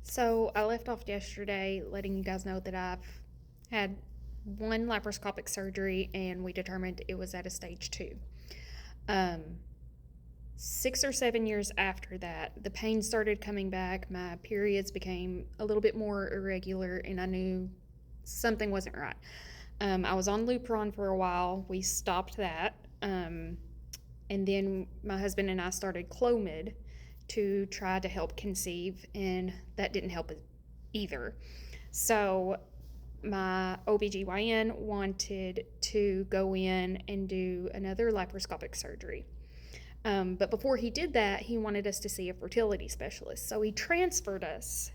So I left off yesterday letting you guys know that I've had one laparoscopic surgery and we determined it was at a stage 2. 6 or 7 years after that, the pain started coming back. My periods became a little bit more irregular and I knew something wasn't right. I was on Lupron for a while. We stopped that. And then my husband and I started Clomid to try to help conceive, and that didn't help either. So my OBGYN wanted to go in and do another laparoscopic surgery. But before he did that, he wanted us to see a fertility specialist. So he transferred us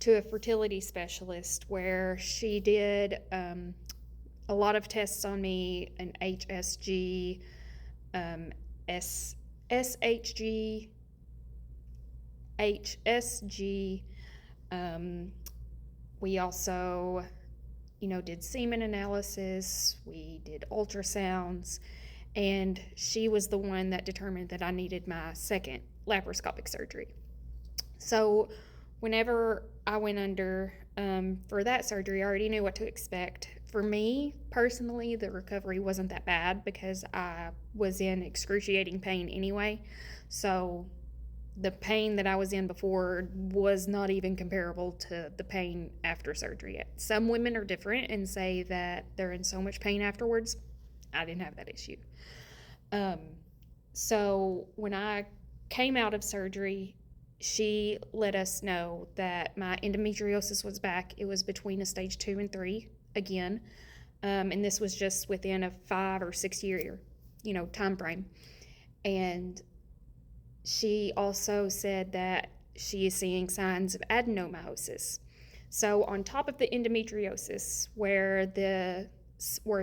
to a fertility specialist where she did a lot of tests on me, an HSG, SHG, HSG. We also, did semen analysis. We did ultrasounds. And she was the one that determined that I needed my second laparoscopic surgery. So whenever I went under for that surgery, I already knew what to expect. For me, personally, the recovery wasn't that bad because I was in excruciating pain anyway. So the pain that I was in before was not even comparable to the pain after surgery. Some women are different and say that they're in so much pain afterwards. I didn't have that issue. So when I came out of surgery, she let us know that my endometriosis was back. It was between a stage 2 and 3 again. And this was just within a 5 or 6 year, time frame. And she also said that she is seeing signs of adenomyosis. So on top of the endometriosis, where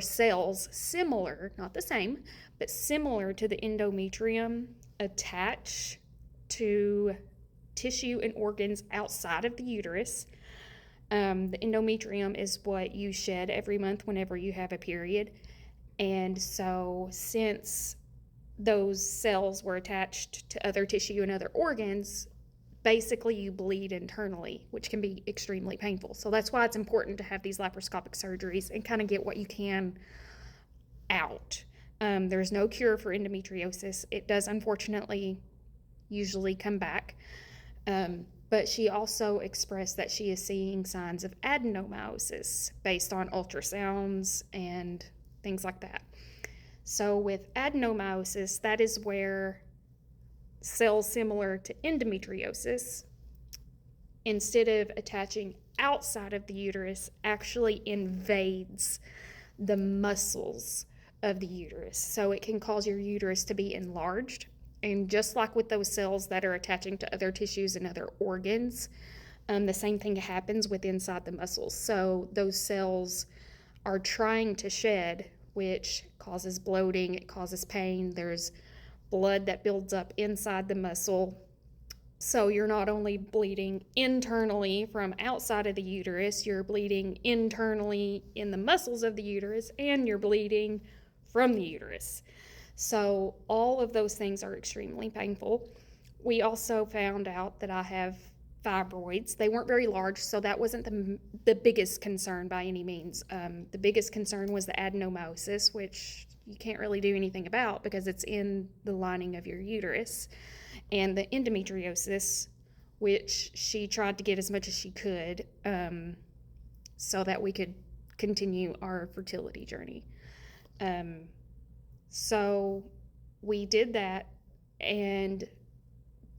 cells similar, not the same, but similar to the endometrium attach to tissue and organs outside of the uterus. The endometrium is what you shed every month whenever you have a period. And so since those cells were attached to other tissue and other organs, basically you bleed internally, which can be extremely painful. So that's why it's important to have these laparoscopic surgeries and kind of get what you can out. There's no cure for endometriosis. It does unfortunately usually come back. But she also expressed that she is seeing signs of adenomyosis based on ultrasounds and things like that. So with adenomyosis, that is where cells similar to endometriosis, instead of attaching outside of the uterus, actually invades the muscles of the uterus. So it can cause your uterus to be enlarged. And just like with those cells that are attaching to other tissues and other organs, the same thing happens with inside the muscles. So those cells are trying to shed, which causes bloating, it causes pain. There's blood that builds up inside the muscle. So you're not only bleeding internally from outside of the uterus, you're bleeding internally in the muscles of the uterus, and you're bleeding from the uterus. So all of those things are extremely painful. We also found out that I have fibroids. They weren't very large, so that wasn't the biggest concern by any means. The biggest concern was the adenomyosis, which you can't really do anything about because it's in the lining of your uterus, and the endometriosis, which she tried to get as much as she could so that we could continue our fertility journey. So we did that, and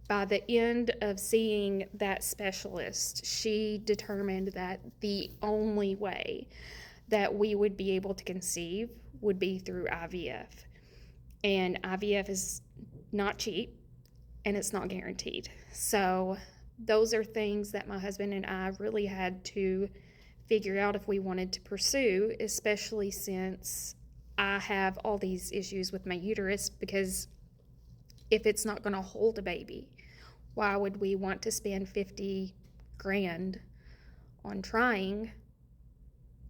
by the end of seeing that specialist, she determined that the only way that we would be able to conceive would be through IVF. And IVF is not cheap, and it's not guaranteed. So those are things that my husband and I really had to figure out if we wanted to pursue, especially since I have all these issues with my uterus, because if it's not going to hold a baby, why would we want to spend $50,000 on trying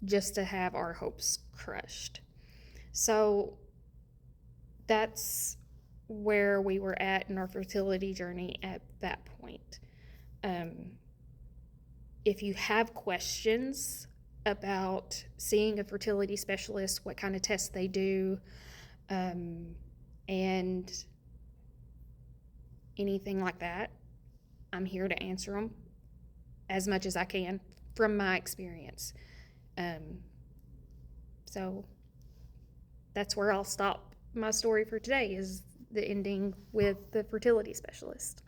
just to have our hopes crushed? So that's where we were at in our fertility journey at that point. if you have questions about seeing a fertility specialist, what kind of tests they do, and anything like that, I'm here to answer them as much as I can from my experience. So that's where I'll stop my story for today, is the ending with the fertility specialist.